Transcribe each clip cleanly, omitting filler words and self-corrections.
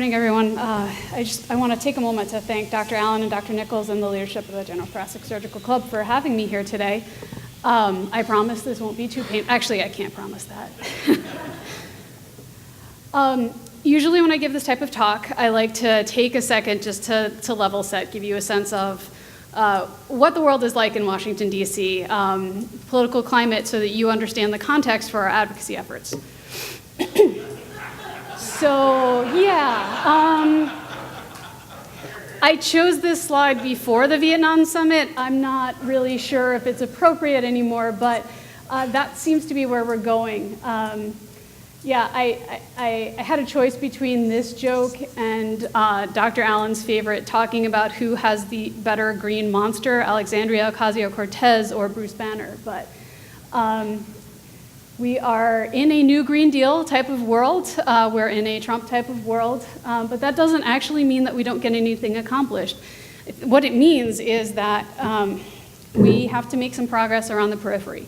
morning, everyone. I want to take a moment to thank Dr. Allen and Dr. Nichols and the leadership of the General Thoracic Surgical Club for having me here today. I promise this won't be too painful. Actually, I can't promise that. Usually when I give this type of talk, I like to take a second just to level set, give you a sense of what the world is like in Washington, D.C., political climate, so that you understand the context for our advocacy efforts. So, yeah, I chose this slide before the Vietnam summit. I'm not really sure if it's appropriate anymore, but that seems to be where we're going. Yeah, I had a choice between this joke and Dr. Allen's favorite, talking about who has the better green monster, Alexandria Ocasio-Cortez or Bruce Banner. But we are in a new Green Deal type of world. We're in a Trump type of world. But that doesn't actually mean that we don't get anything accomplished. What it means is that we have to make some progress around the periphery.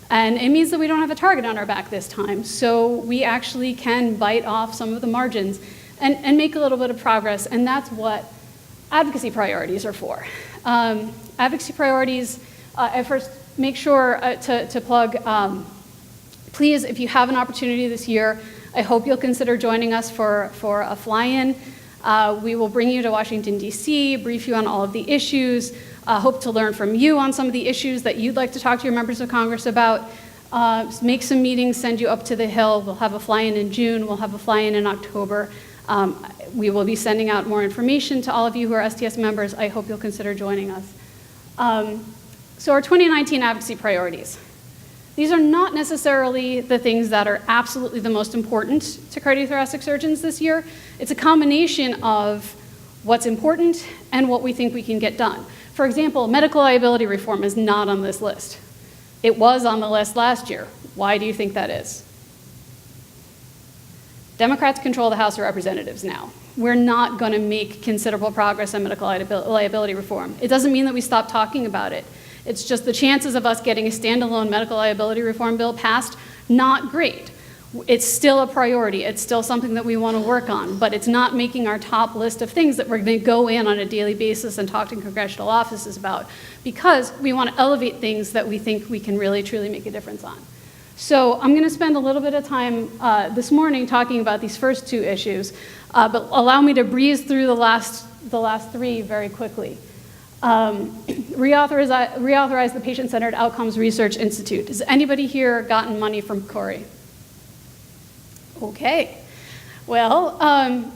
And it means that we don't have a target on our back this time. So we actually can bite off some of the margins and make a little bit of progress. And that's what advocacy priorities are for. Advocacy priorities, I first make sure to plug, please, if you have an opportunity this year, I hope you'll consider joining us for a fly-in. We will bring you to Washington, D.C., brief you on all of the issues, hope to learn from you on some of the issues that you'd like to talk to your members of Congress about, make some meetings, send you up to the Hill. We'll have a fly-in in June. We'll have a fly-in in October. We will be sending out more information to all of you who are STS members. I hope you'll consider joining us. So our 2019 advocacy priorities. These are not necessarily the things that are absolutely the most important to cardiothoracic surgeons this year. It's a combination of what's important and what we think we can get done. For example, medical liability reform is not on this list. It was on the list last year. Why do you think that is? Democrats control the House of Representatives now. We're not going to make considerable progress on medical liability reform. It doesn't mean that we stop talking about it. It's just the chances of us getting a standalone medical liability reform bill passed, not great. It's still a priority. It's still something that we want to work on, but it's not making our top list of things that we're going to go in on a daily basis and talk to congressional offices about, because we want to elevate things that we think we can really, truly make a difference on. So I'm going to spend a little bit of time this morning talking about these first two issues, but allow me to breeze through the last three very quickly. Reauthorize the Patient-Centered Outcomes Research Institute. Has anybody here gotten money from Corey? Okay. Well,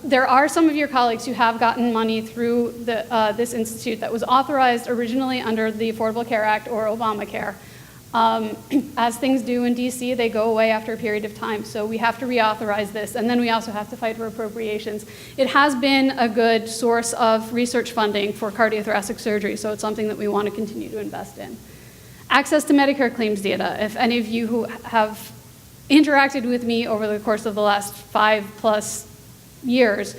there are some of your colleagues who have gotten money through this institute that was authorized originally under the Affordable Care Act or Obamacare. As things do in DC, they go away after a period of time, so we have to reauthorize this, and then we also have to fight for appropriations. It has been a good source of research funding for cardiothoracic surgery, so it's something that we want to continue to invest in. Access to Medicare claims data. If any of you who have interacted with me over the course of the last 5+ years,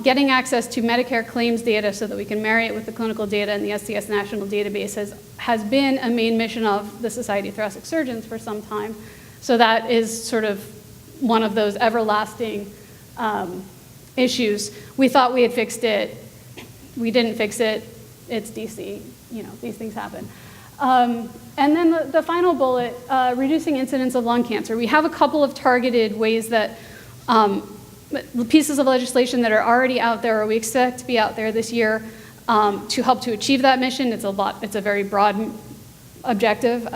getting access to Medicare claims data so that we can marry it with the clinical data in the STS national database has been a main mission of the Society of Thoracic Surgeons for some time. So that is sort of one of those everlasting issues. We thought we had fixed it. We didn't fix it. It's DC. You know, these things happen. And then the final bullet, reducing incidence of lung cancer. We have a couple of targeted ways that pieces of legislation that are already out there, or we expect to be out there this year, to help to achieve that mission. It's a very broad objective.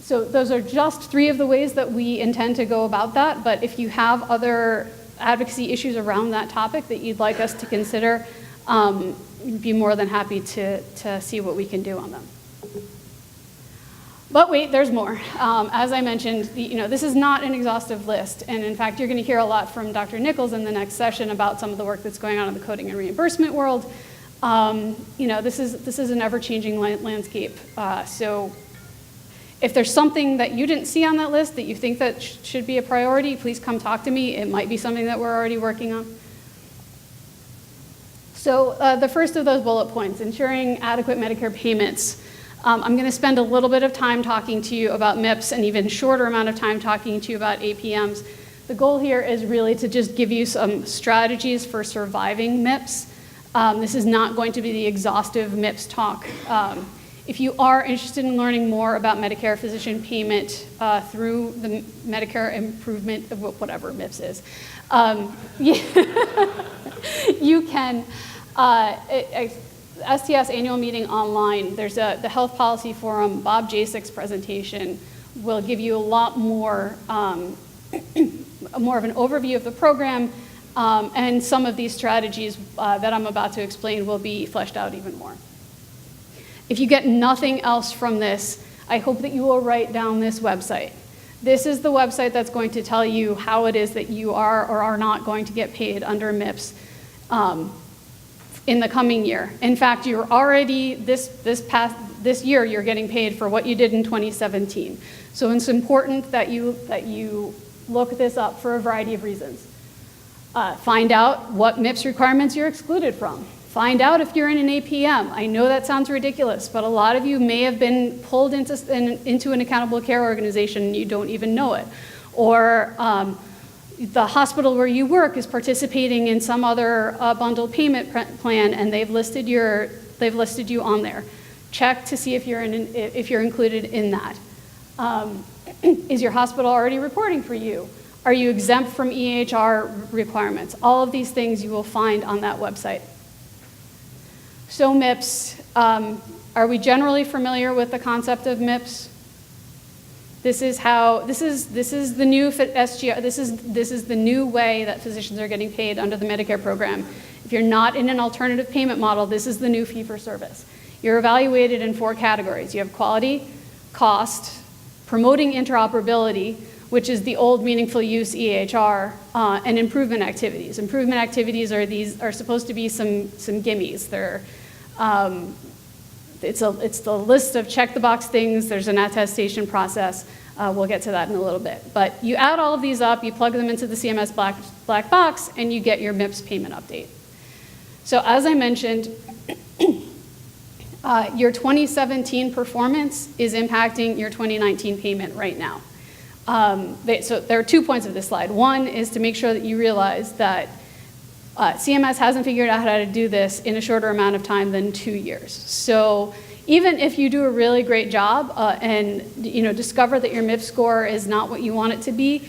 So those are just three of the ways that we intend to go about that. But if you have other advocacy issues around that topic that you'd like us to consider, we'd be more than happy to see what we can do on them. But wait, there's more. As I mentioned, this is not an exhaustive list, and in fact, you're going to hear a lot from Dr. Nichols in the next session about some of the work that's going on in the coding and reimbursement world. This is an ever-changing landscape. So if there's something that you didn't see on that list that you think that should be a priority, please come talk to me. It might be something that we're already working on. So the first of those bullet points, ensuring adequate Medicare payments. I'm going to spend a little bit of time talking to you about MIPS and even shorter amount of time talking to you about APMs. The goal here is really to just give you some strategies for surviving MIPS. This is not going to be the exhaustive MIPS talk. If you are interested in learning more about Medicare physician payment through the Medicare improvement of whatever MIPS is, you can, STS annual meeting online, there's the Health Policy Forum, Bob Jacek's presentation will give you a lot more, more of an overview of the program, and some of these strategies that I'm about to explain will be fleshed out even more. If you get nothing else from this, I hope that you will write down this website. This is the website that's going to tell you how it is that you are or are not going to get paid under MIPS in the coming year. In fact, you're already, this year, you're getting paid for what you did in 2017. So it's important that you look this up for a variety of reasons. Find out what MIPS requirements you're excluded from. Find out if you're in an APM. I know that sounds ridiculous, but a lot of you may have been pulled into an accountable care organization and you don't even know it. Or the hospital where you work is participating in some other bundled payment plan and they've listed you on there. Check to see if you're included in that. Is your hospital already reporting for you? Are you exempt from EHR requirements? All of these things you will find on that website. So MIPS, are we generally familiar with the concept of MIPS? This is the new SGR, this is the new way that physicians are getting paid under the Medicare program. If you're not in an alternative payment model, this is the new fee-for-service. You're evaluated in 4 categories. You have quality, cost, promoting interoperability, which is the old meaningful use EHR, and improvement activities. Improvement activities are supposed to be some gimmies. It's the list of check the box things. There's an attestation process. We'll get to that in a little bit. But you add all of these up, you plug them into the CMS black box, and you get your MIPS payment update. So as I mentioned, your 2017 performance is impacting your 2019 payment right now. So there are 2 points of this slide. One is to make sure that you realize that CMS hasn't figured out how to do this in a shorter amount of time than 2 years. So even if you do a really great job and discover that your MIPS score is not what you want it to be,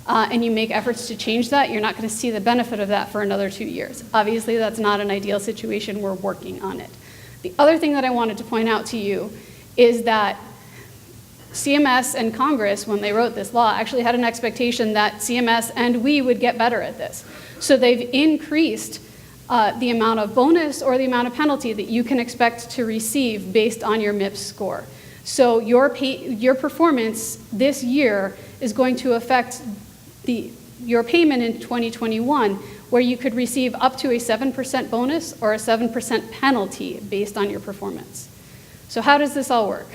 and you make efforts to change that, you're not going to see the benefit of that for another 2 years. Obviously, that's not an ideal situation. We're working on it. The other thing that I wanted to point out to you is that CMS and Congress, when they wrote this law, actually had an expectation that CMS and we would get better at this. So they've increased the amount of bonus or the amount of penalty that you can expect to receive based on your MIPS score. So your performance this year is going to affect your payment in 2021, where you could receive up to a 7% bonus or a 7% penalty based on your performance. So how does this all work?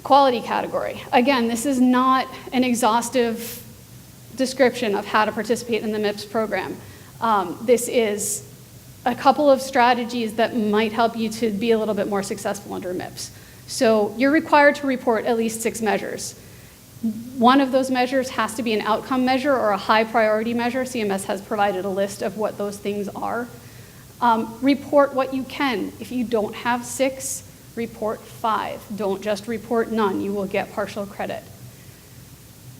Quality category. Again, this is not an exhaustive description of how to participate in the MIPS program. This is a couple of strategies that might help you to be a little bit more successful under MIPS. So you're required to report at least 6 measures. One of those measures has to be an outcome measure or a high priority measure. CMS has provided a list of what those things are. Report what you can. If you don't have 6, report 5. Don't just report none. You will get partial credit.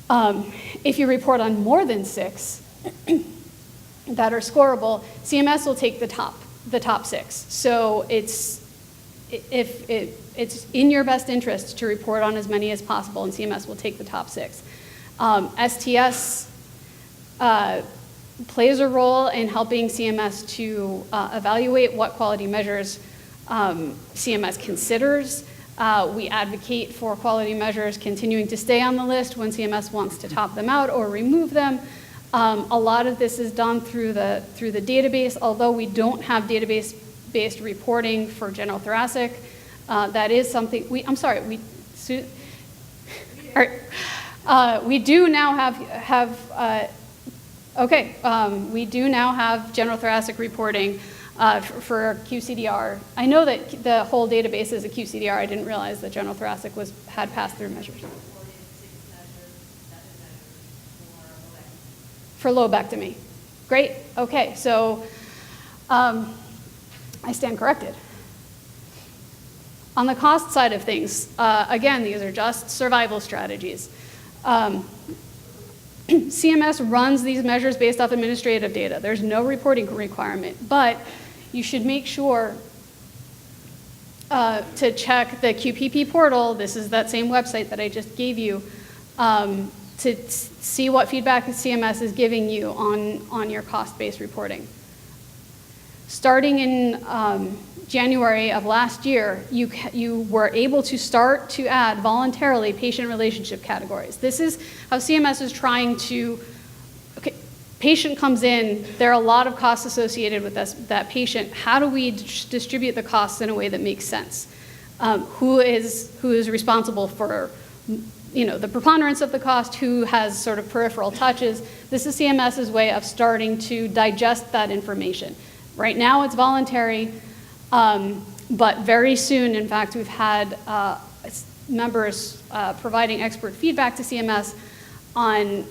If you report on more than 6 that are scoreable, CMS will take the top 6. So it's in your best interest to report on as many as possible, and CMS will take the top 6. STS plays a role in helping CMS to evaluate what quality measures CMS considers. We advocate for quality measures continuing to stay on the list when CMS wants to top them out or remove them. A lot of this is done through the database, although we don't have database-based reporting for general thoracic. That is something we do now have general thoracic reporting for QCDR. I know that the whole database is a QCDR. I didn't realize that general thoracic had pass-through measures. for lobectomy. Great, okay, so I stand corrected. On the cost side of things, again, these are just survival strategies. CMS runs these measures based off administrative data. There's no reporting requirement, but you should make sure to check the QPP portal. This is that same website that I just gave you, to see what feedback CMS is giving you on your cost-based reporting. Starting in January of last year, you were able to start to add voluntarily patient relationship categories. This is how CMS is trying to, okay, patient comes in, there are a lot of costs associated with that patient. How do we distribute the costs in a way that makes sense? Who is responsible for, the preponderance of the cost, who has sort of peripheral touches? This is CMS's way of starting to digest that information. Right now it's voluntary, but very soon, in fact, we've had members providing expert feedback to CMS on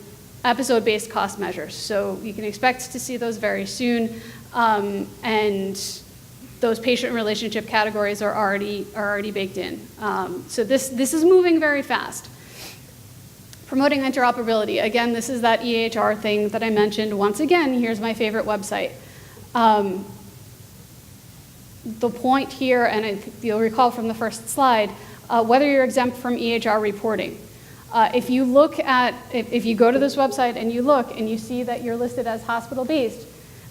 episode-based cost measures. So you can expect to see those very soon, and those patient relationship categories are already baked in. So this is moving very fast. Promoting interoperability. Again, this is that EHR thing that I mentioned. Once again, here's my favorite website. The point here, and you'll recall from the first slide, whether you're exempt from EHR reporting. If you go to this website and you look and you see that you're listed as hospital-based,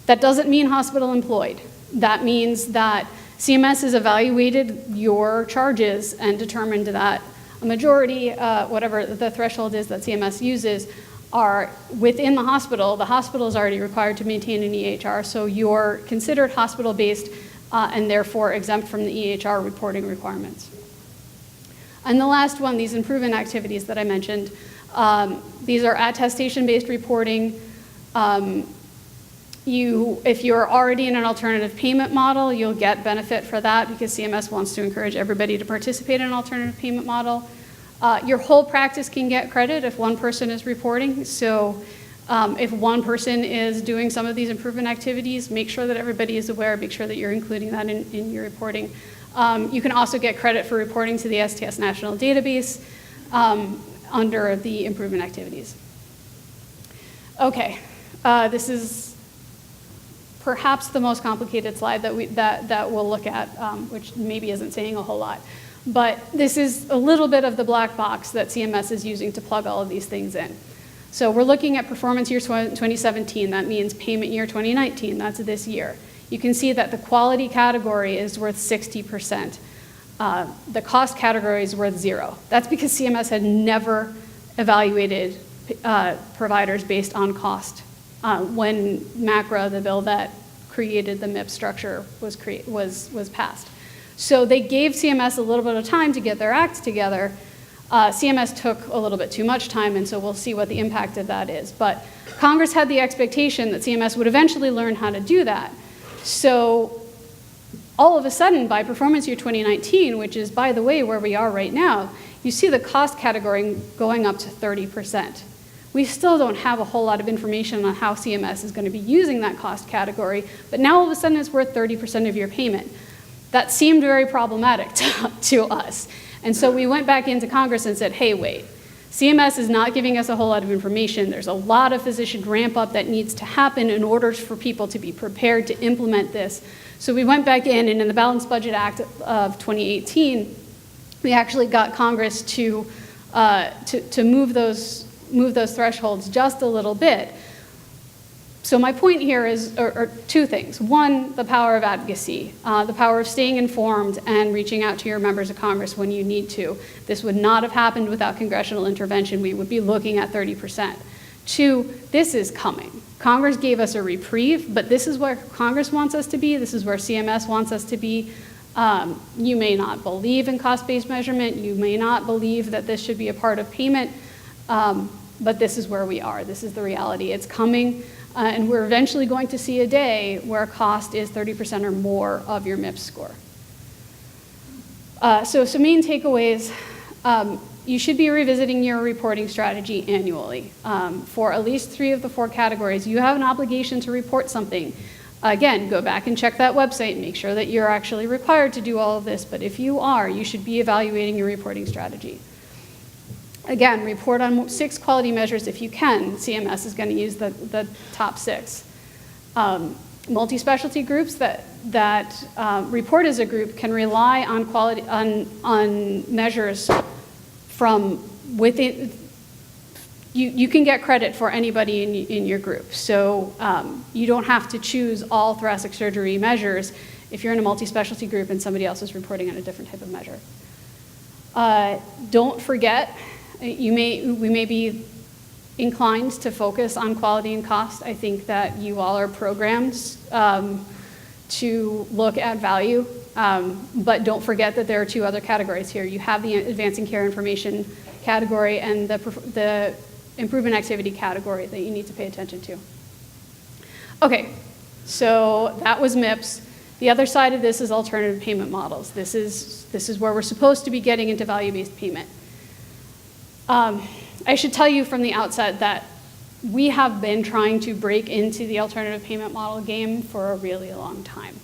that doesn't mean hospital-employed. That means that CMS has evaluated your charges and determined that a majority, whatever the threshold is that CMS uses, are within the hospital. The hospital is already required to maintain an EHR, so you're considered hospital-based and therefore exempt from the EHR reporting requirements. And the last one, these improvement activities that I mentioned, these are attestation-based reporting. If you're already in an alternative payment model, you'll get benefit for that because CMS wants to encourage everybody to participate in an alternative payment model. Your whole practice can get credit if one person is reporting. So if one person is doing some of these improvement activities, make sure that everybody is aware, make sure that you're including that in your reporting. You can also get credit for reporting to the STS National Database under the improvement activities. Okay, this is perhaps the most complicated slide that we'll look at, which maybe isn't saying a whole lot. But this is a little bit of the black box that CMS is using to plug all of these things in. So we're looking at performance year 2017. That means payment year 2019. That's this year. You can see that the quality category is worth 60%. The cost category is worth 0. That's because CMS had never evaluated providers based on cost when MACRA, the bill that created the MIP structure, was passed. So they gave CMS a little bit of time to get their act together. CMS took a little bit too much time, and so we'll see what the impact of that is. But Congress had the expectation that CMS would eventually learn how to do that. So all of a sudden, by performance year 2019, which is, by the way, where we are right now, you see the cost category going up to 30%. We still don't have a whole lot of information on how CMS is going to be using that cost category, but now all of a sudden it's worth 30% of your payment. That seemed very problematic to us. And so we went back into Congress and said, hey, wait, CMS is not giving us a whole lot of information. There's a lot of physician ramp up that needs to happen in order for people to be prepared to implement this. So we went back in, and in the Balanced Budget Act of 2018, we actually got Congress to move those thresholds just a little bit. So my point here is or two things. One, the power of advocacy, the power of staying informed and reaching out to your members of Congress when you need to. This would not have happened without congressional intervention. We would be looking at 30%. Two, this is coming. Congress gave us a reprieve, but this is where Congress wants us to be. This is where CMS wants us to be. You may not believe in cost-based measurement. You may not believe that this should be a part of payment, but this is where we are. This is the reality. It's coming. And we're eventually going to see a day where cost is 30% or more of your MIPS score. So some main takeaways. you should be revisiting your reporting strategy annually. For at least 3 of the 4 categories, you have an obligation to report something. Again, go back and check that website and make sure that you're actually required to do all of this, but if you are, you should be evaluating your reporting strategy. Again, report on 6 quality measures if you can. CMS is going to use the top 6. Multi-specialty groups that report as a group can rely on quality on measures from within. You can get credit for anybody in your group, so you don't have to choose all thoracic surgery measures if you're in a multi-specialty group and somebody else is reporting on a different type of measure. Don't forget, we may be inclined to focus on quality and cost. I think that you all are programmed to look at value, but don't forget that there are 2 other categories here. You have the advancing care information category and the improvement activity category that you need to pay attention to. Okay, so that was MIPS. The other side of this is alternative payment models. This is where we're supposed to be getting into value-based payment. I should tell you from the outset that we have been trying to break into the alternative payment model game for a really long time.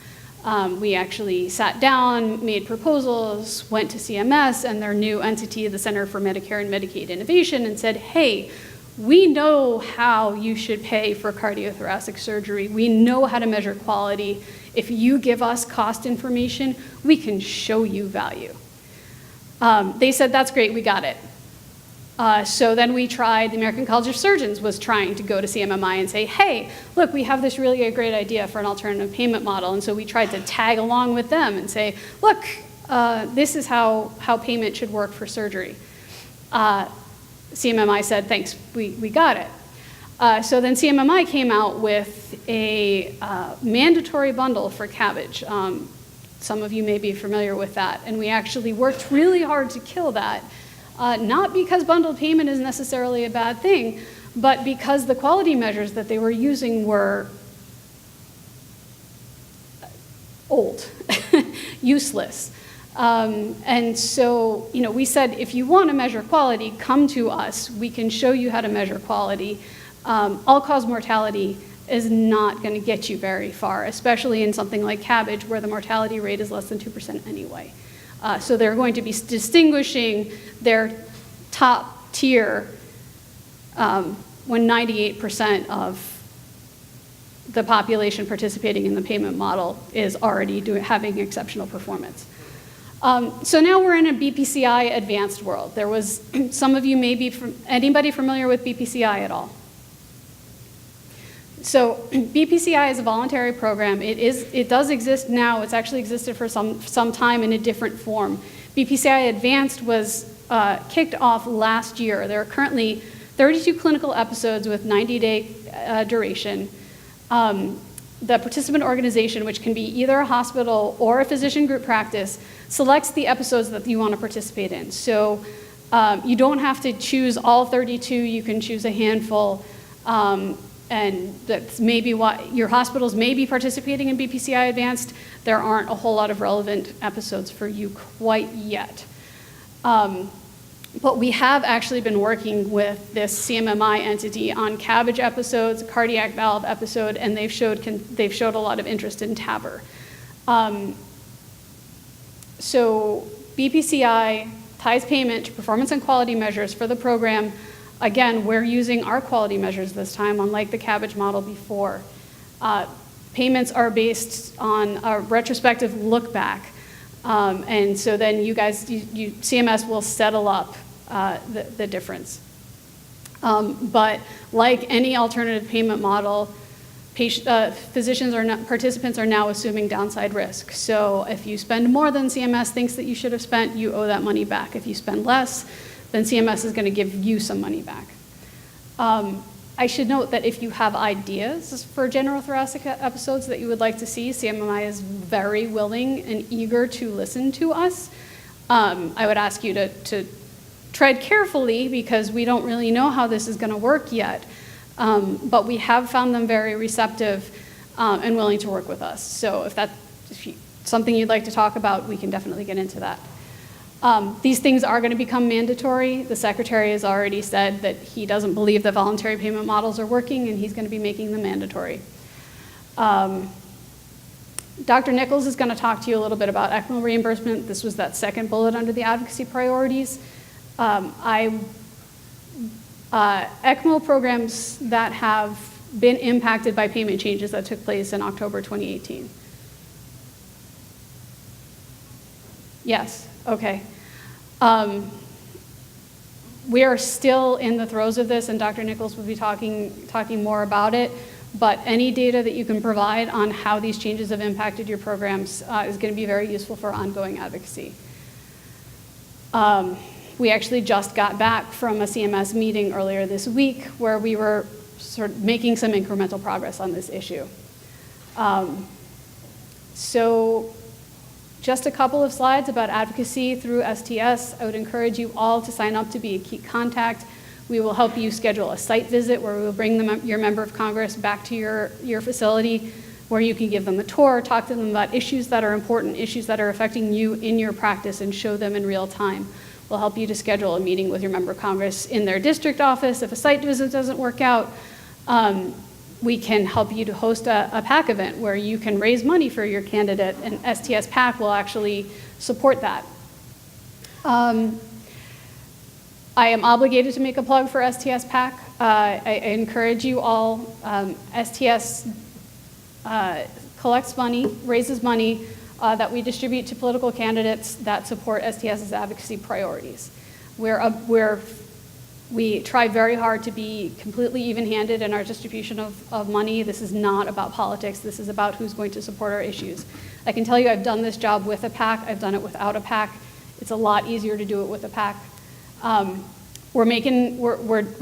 We actually sat down, made proposals, went to CMS and their new entity, the Center for Medicare and Medicaid Innovation, and said, hey, we know how you should pay for cardiothoracic surgery. We know how to measure quality. If you give us cost information, we can show you value. They said, that's great, we got it. So then we tried, the American College of Surgeons was trying to go to CMMI and say, hey, look, we have this really great idea for an alternative payment model. And so we tried to tag along with them and say, look, this is how payment should work for surgery. CMMI said, thanks, we got it. So then CMMI came out with a mandatory bundle for CABG. Some of you may be familiar with that. And we actually worked really hard to kill that. Not because bundled payment is necessarily a bad thing, but because the quality measures that they were using were old, useless. And so, we said, if you want to measure quality, come to us. We can show you how to measure quality. All-cause mortality is not going to get you very far, especially in something like CABG, where the mortality rate is less than 2% anyway. So they're going to be distinguishing their top tier when 98% of the population participating in the payment model is already having exceptional performance. So now we're in a BPCI advanced world. There was, some of you may be, anybody familiar with BPCI at all? So BPCI is a voluntary program. It does exist now. It's actually existed for some time in a different form. BPCI Advanced was kicked off last year. There are currently 32 clinical episodes with 90-day duration. The participant organization, which can be either a hospital or a physician group practice, selects the episodes that you want to participate in. So you don't have to choose all 32. You can choose a handful. And that's maybe why your hospitals may be participating in BPCI Advanced. There aren't a whole lot of relevant episodes for you quite yet. But we have actually been working with this CMMI entity on CABG episodes, cardiac valve episode, and they've showed a lot of interest in TAVR. So BPCI ties payment to performance and quality measures for the program. Again, we're using our quality measures this time, unlike the CABG model before. Payments are based on a retrospective look back. And so then you guys, CMS will settle up the difference. But like any alternative payment model, participants are now assuming downside risk. So if you spend more than CMS thinks that you should have spent, you owe that money back. If you spend less, then CMS is going to give you some money back. I should note that if you have ideas for general thoracic episodes that you would like to see, CMMI is very willing and eager to listen to us. I would ask you to tread carefully because we don't really know how this is going to work yet. But we have found them very receptive and willing to work with us. So if something you'd like to talk about, we can definitely get into that. These things are going to become mandatory. The Secretary has already said that he doesn't believe that voluntary payment models are working, and he's going to be making them mandatory. Dr. Nichols is going to talk to you a little bit about ECMO reimbursement. This was that second bullet under the advocacy priorities. ECMO programs that have been impacted by payment changes that took place in October 2018. Yes, okay. We are still in the throes of this, and Dr. Nichols will be talking more about it, but any data that you can provide on how these changes have impacted your programs is going to be very useful for ongoing advocacy. We actually just got back from a CMS meeting earlier this week where we were sort of making some incremental progress on this issue. So just a couple of slides about advocacy through STS. I would encourage you all to sign up to be a key contact. We will help you schedule a site visit where we will bring your member of Congress back to your facility, where you can give them a tour, talk to them about issues that are important, issues that are affecting you in your practice, and show them in real time. We'll help you to schedule a meeting with your member of Congress in their district office. If a site visit doesn't work out, we can help you to host a PAC event where you can raise money for your candidate, and STS PAC will actually support that. I am obligated to make a plug for STS PAC. I encourage you all. STS collects money, raises money that we distribute to political candidates that support STS's advocacy priorities. We try very hard to be completely even-handed in our distribution of money. This is not about politics. This is about who's going to support our issues. I can tell you I've done this job with a PAC. I've done it without a PAC. It's a lot easier to do it with a PAC. We're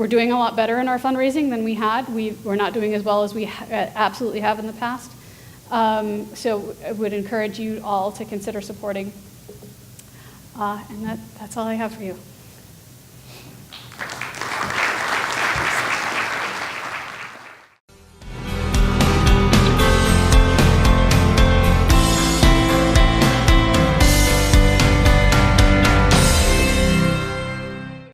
doing a lot better in our fundraising than we had. We're not doing as well as we absolutely have in the past. So I would encourage you all to consider supporting. And that's all I have for you.